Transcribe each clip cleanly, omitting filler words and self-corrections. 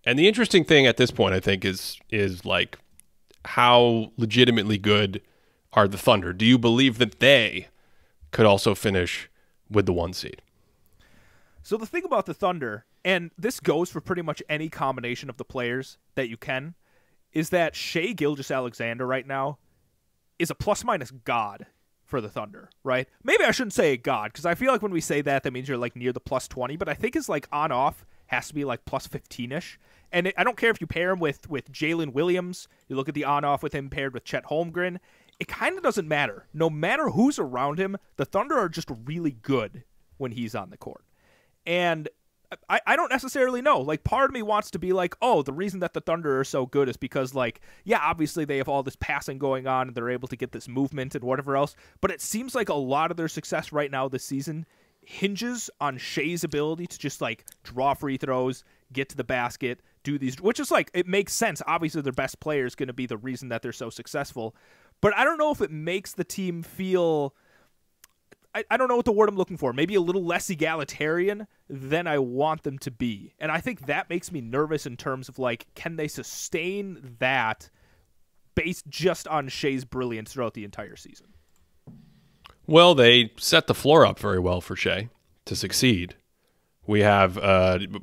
And the interesting thing at this point, I think, is like how legitimately good are the Thunder? Do you believe that they could also finish with the 1 seed? So the thing about the Thunder, and this goes for pretty much any combination of the players that you can, is that Shai Gilgeous-Alexander right now is a plus-minus god for the Thunder, right? Maybe I shouldn't say a god, because I feel like when we say that, that means you're like near the plus 20, but I think his like on-off has to be like plus 15-ish. And I don't care if you pair him with Jalen Williams, you look at the on-off with him paired with Chet Holmgren, it kind of doesn't matter. No matter who's around him, the Thunder are just really good when he's on the court. And I don't necessarily know. Like, part of me wants to be like, oh, the reason that the Thunder are so good is because, like, yeah, obviously they have all this passing going on and they're able to get this movement and whatever else. But it seems like a lot of their success right now this season hinges on Shai's ability to just, like, draw free throws, get to the basket, do these, which is, like, it makes sense. Obviously, their best player is going to be the reason that they're so successful. But I don't know if it makes the team feel... I don't know what the word I'm looking for. Maybe a little less egalitarian than I want them to be. And I think that makes me nervous in terms of, like, can they sustain that based just on Shai's brilliance throughout the entire season? Well, they set the floor up very well for Shai to succeed. We have,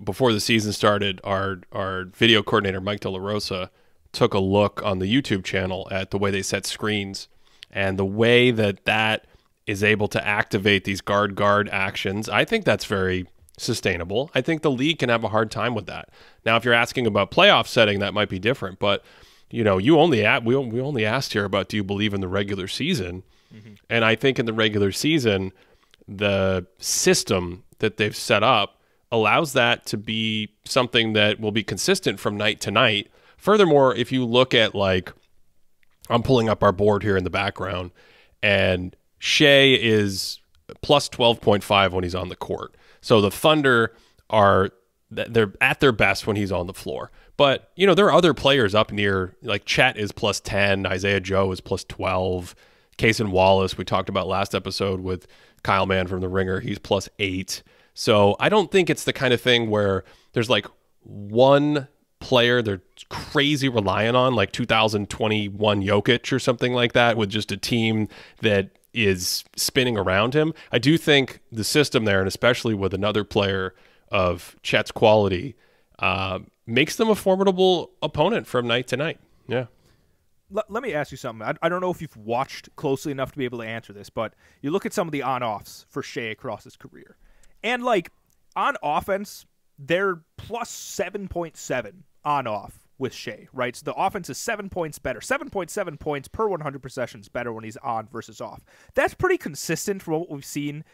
before the season started, our video coordinator, Mike De La Rosa, took a look on the YouTube channel at the way they set screens and the way that is able to activate these guard actions. I think that's very sustainable. I think the league can have a hard time with that. Now, if you're asking about playoff setting, that might be different. But we only asked here about, do you believe in the regular season? Mm-hmm. And I think in the regular season, the system that they've set up allows that to be something that will be consistent from night to night. Furthermore, if you look at, like, I'm pulling up our board here in the background, and Shai is plus 12.5 when he's on the court. So the Thunder they're at their best when he's on the floor. But, there are other players up near, like Chet is plus 10, Isaiah Joe is plus 12, Cason Wallace, we talked about last episode with Kyle Mann from The Ringer, he's plus 8. So I don't think it's the kind of thing where there's like one player they're crazy reliant on, like 2021 Jokic or something like that, with just a team that is spinning around him. I do think the system there, and especially with another player of Chet's quality, makes them a formidable opponent from night to night. Yeah. Let me ask you something. I don't know if you've watched closely enough to be able to answer this, but you look at some of the on-offs for Shai across his career. And, like, on offense, they're plus 7.7 on-off with Shai, right? So the offense is 7 points better. 7.7 points per 100 possessions better when he's on versus off. That's pretty consistent from what we've seen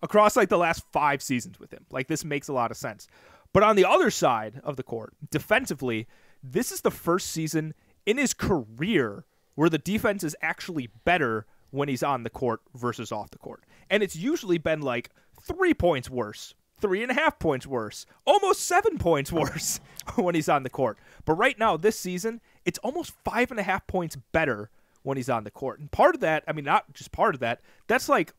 across, like, the last 5 seasons with him. Like, this makes a lot of sense. But on the other side of the court, defensively, this is the first season in his career where the defense is actually better when he's on the court versus off the court. And it's usually been, like, 3 points worse, 3.5 points worse, almost 7 points worse when he's on the court. But right now, this season, it's almost 5.5 points better when he's on the court. And part of that, I mean, not just part of that, that's like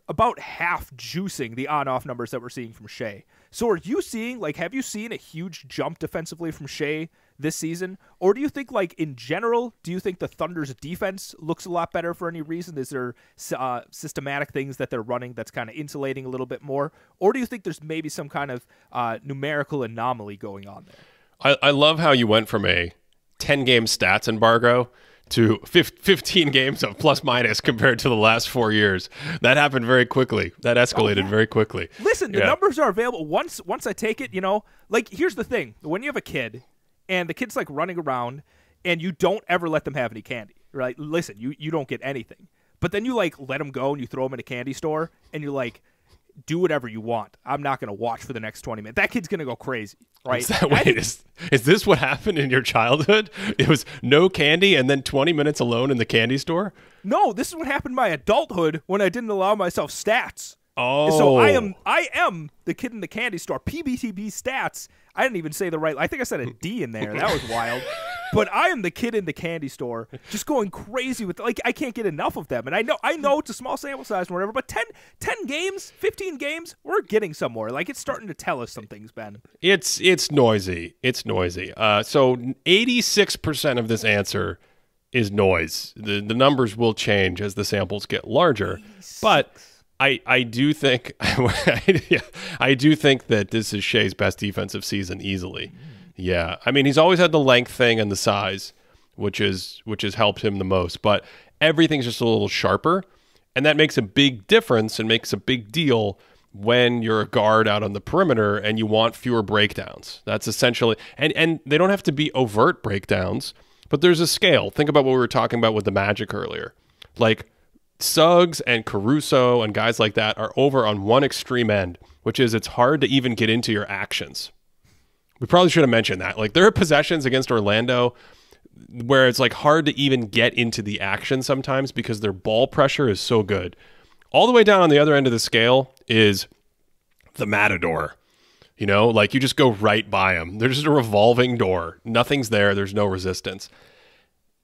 about half juicing the on-off numbers that we're seeing from Shai. So are you seeing, like, have you seen a huge jump defensively from Shai this season? Or do you think, like, in general, do you think the Thunder's defense looks a lot better for any reason? Is there systematic things that they're running that's kind of insulating a little bit more? Or do you think there's maybe some kind of numerical anomaly going on there? I love how you went from a 10-game stats embargo to 15 games of plus minus compared to the last 4 years. That happened very quickly. That escalated very quickly. Listen, the numbers are available. Once I take it, like, here's the thing. When you have a kid and the kid's, like, running around and you don't ever let them have any candy, right? Listen, you don't get anything. But then you, like, let them go and you throw them in a candy store and you're like, do whatever you want. I'm not going to watch for the next 20 minutes. That kid's going to go crazy, right? Is this what happened in your childhood? It was no candy and then 20 minutes alone in the candy store? No, this is what happened in my adulthood when I didn't allow myself stats. Oh. So I am the kid in the candy store. PBTB stats. I didn't even say the right. I think I said a D in there. That was wild. But I am the kid in the candy store just going crazy with, like, I can't get enough of them. And I know it's a small sample size and whatever, but 10 games, 15 games, we're getting somewhere. Like, it's starting to tell us some things, Ben. It's noisy. It's noisy. So 86% of this answer is noise. The numbers will change as the samples get larger. 86. But I do think I do think that this is Shai's best defensive season easily. Yeah. I mean, he's always had the length thing and the size, which has helped him the most, but everything's just a little sharper, and that makes a big difference and makes a big deal when you're a guard out on the perimeter and you want fewer breakdowns. That's essentially, and they don't have to be overt breakdowns, but there's a scale. Think about what we were talking about with the Magic earlier. Like Suggs and Caruso and guys like that are over on one extreme end, which is it's hard to even get into your actions. We probably should have mentioned that. Like, there are possessions against Orlando where it's like hard to even get into the action sometimes because their ball pressure is so good. All the way down on the other end of the scale is the Matador. You know, like you just go right by them. There's just a revolving door. Nothing's there. There's no resistance.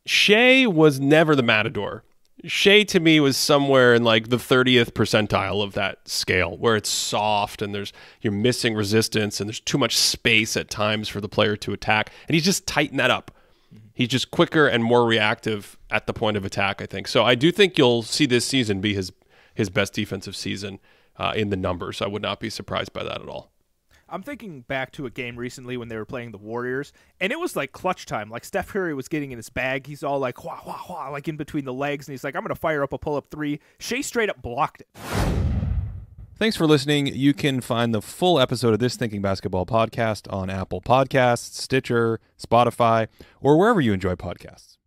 Shai was never the Matador. Shai to me was somewhere in like the 30th percentile of that scale, where it's soft and you're missing resistance and there's too much space at times for the player to attack. And he's just tightened that up. He's just quicker and more reactive at the point of attack, I think. So I do think you'll see this season be his best defensive season in the numbers. I would not be surprised by that at all. I'm thinking back to a game recently when they were playing the Warriors, and it was like clutch time. Like, Steph Curry was getting in his bag. He's all like, wah, wah, wah, like in between the legs, and he's like, I'm going to fire up a pull-up three. Shai straight up blocked it. Thanks for listening. You can find the full episode of this Thinking Basketball podcast on Apple Podcasts, Stitcher, Spotify, or wherever you enjoy podcasts.